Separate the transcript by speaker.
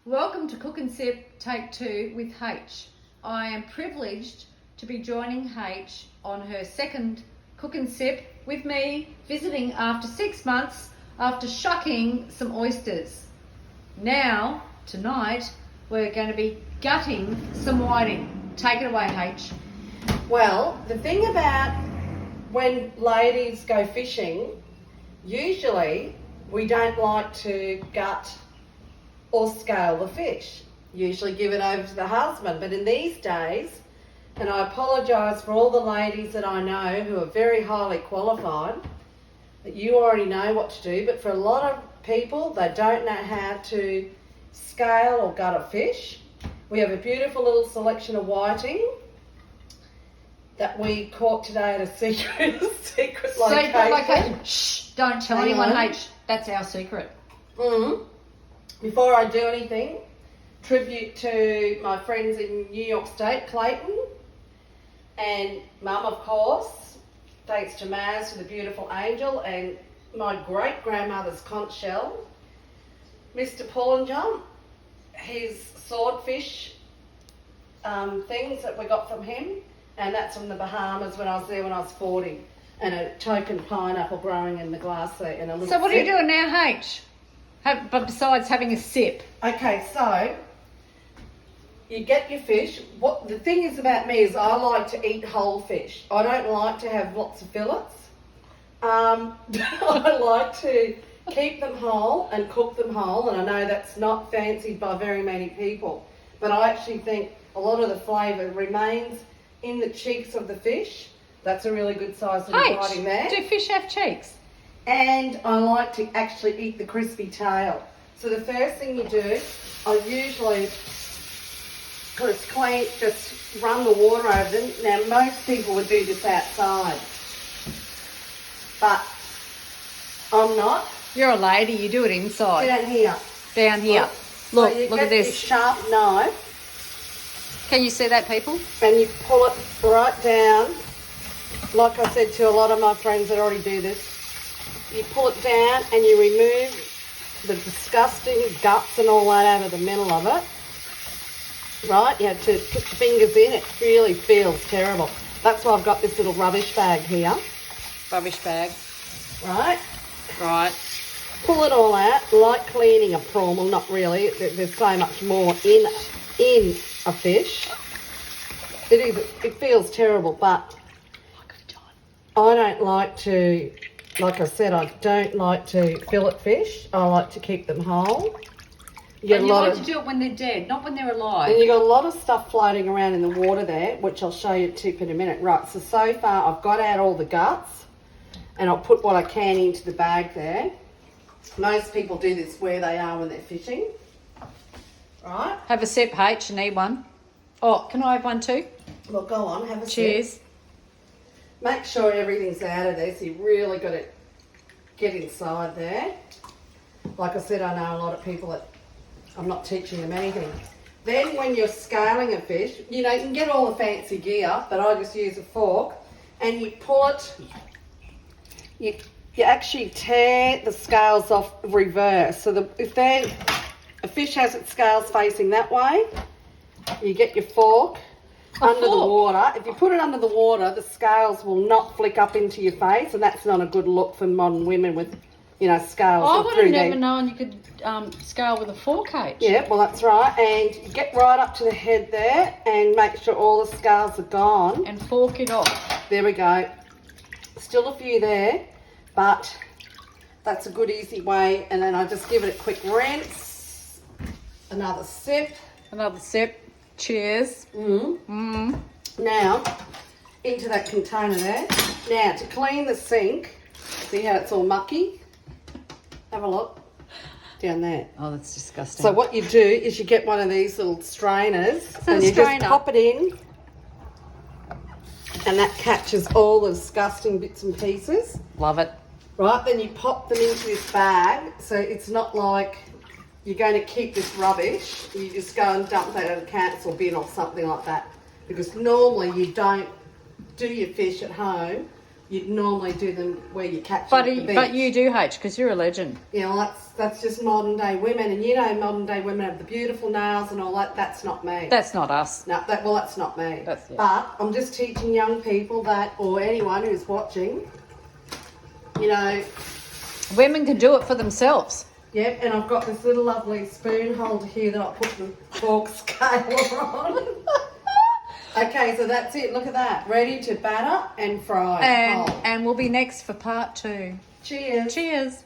Speaker 1: Welcome to Cook and Sip Take 2 with H. I am privileged to be joining H on her second Cook and Sip with me, visiting after 6 months after shucking some oysters. Now, tonight, we're going to be gutting some whiting. Take it away, H.
Speaker 2: Well, the thing about when ladies go fishing, usually we don't like to gut or scale the fish. Usually give it over to the husband. But in these days, and I apologise for all the ladies that I know who are very highly qualified, that you already know what to do, but for a lot of people, they don't know how to scale or gut a fish. We have a beautiful little selection of whiting that we caught today at a secret location.
Speaker 1: Shh, don't tell
Speaker 2: Hang
Speaker 1: anyone,
Speaker 2: on.
Speaker 1: H. That's our secret.
Speaker 2: Before I do anything, tribute to my friends in New York State, Clayton, and Mum, of course. Thanks to Maz for the beautiful angel, and my great-grandmother's conch shell. Mr. Pullinger, his swordfish things that we got from him, and that's from the Bahamas when I was there when I was 40, and a token pineapple growing in the glass there. And a little
Speaker 1: So what are you
Speaker 2: sip.
Speaker 1: doing now, H? But besides having a sip?
Speaker 2: Okay, so you get your fish. What the thing is about me is I like to eat whole fish. I don't like to have lots of fillets. I like to keep them whole and cook them whole, and I know that's not fancied by very many people, but I actually think a lot of the flavour remains in the cheeks of the fish. That's a really good size little whiting there.
Speaker 1: Do fish have cheeks?
Speaker 2: And I like to actually eat the crispy tail. So the first thing you do, I usually just run the water over them. Now most people would do this outside, but I'm not.
Speaker 1: You're a lady, you do it inside.
Speaker 2: Down here.
Speaker 1: Down here.
Speaker 2: So
Speaker 1: Look,
Speaker 2: you
Speaker 1: look
Speaker 2: get
Speaker 1: at this.
Speaker 2: your sharp knife
Speaker 1: Can you see that, people?
Speaker 2: and you pull it right down. Like I said to a lot of my friends that already do this, you pull it down and you remove the disgusting guts and all that out of the middle of it. Right? You have to put your fingers in. It really feels terrible. That's why I've got this little rubbish bag here.
Speaker 1: Rubbish bag.
Speaker 2: Right?
Speaker 1: Right.
Speaker 2: Pull it all out, like cleaning a prawn. Well, not really. There's so much more in a fish. It feels terrible, but I don't like to, like I said, I don't like to fillet fish. I like to keep them whole. You
Speaker 1: And you like to do it when they're dead, not when they're alive.
Speaker 2: And you got a lot of stuff floating around in the water there, which I'll show you a tip in a minute. Right, so far I've got out all the guts, and I'll put what I can into the bag there. Most people do this where they are when they're fishing. Right?
Speaker 1: Have a sip, H, and eat one. Oh, can I have one too?
Speaker 2: Well, go on, have a sip.
Speaker 1: Cheers.
Speaker 2: Make sure everything's out of there, so you really got to get inside there. Like I said, I know a lot of people that I'm not teaching them anything. Then when you're scaling a fish, you know, you can get all the fancy gear, but I just use a fork, and you pull it, you actually tear the scales off reverse. So if a fish has its scales facing that way, you get your fork under the water. If you put it under the water, the scales will not flick up into your face, and that's not a good look for modern women with, you know, scales.
Speaker 1: I would have
Speaker 2: through
Speaker 1: never
Speaker 2: their...
Speaker 1: known you could scale with a fork, H.
Speaker 2: Yeah, well, that's right. And you get right up to the head there and make sure all the scales are gone.
Speaker 1: And fork it off.
Speaker 2: There we go. Still a few there, but that's a good easy way. And then I just give it a quick rinse. Another sip.
Speaker 1: Another sip. Cheers.
Speaker 2: Now, into that container there. Now, to clean the sink, see how it's all mucky? Have a look. Down there.
Speaker 1: Oh, that's disgusting.
Speaker 2: So what you do is you get one of these little strainers and
Speaker 1: a
Speaker 2: you
Speaker 1: strainer?
Speaker 2: just pop it in, and that catches all the disgusting bits and pieces.
Speaker 1: Love it.
Speaker 2: Right, then you pop them into this bag, so it's not like you're going to keep this rubbish. You just go and dump that at a council bin or something like that, because normally you don't do your fish at home you'd normally do them where you catch
Speaker 1: But
Speaker 2: them at the beach.
Speaker 1: but you do, H, because you're a legend.
Speaker 2: You know, that's just modern day women, and you know, modern day women have the beautiful nails and all that. That's not me.
Speaker 1: That's not us.
Speaker 2: No, that's not me.
Speaker 1: That's- yeah.
Speaker 2: But I'm just teaching young people that, or anyone who's watching, you know.
Speaker 1: Women can do it for themselves.
Speaker 2: Yep, and I've got this little lovely spoon holder here that I'll put the fork scaler on. Okay, so that's it. Look at that. Ready to batter and fry.
Speaker 1: And we'll be next for part 2.
Speaker 2: Cheers.
Speaker 1: Cheers.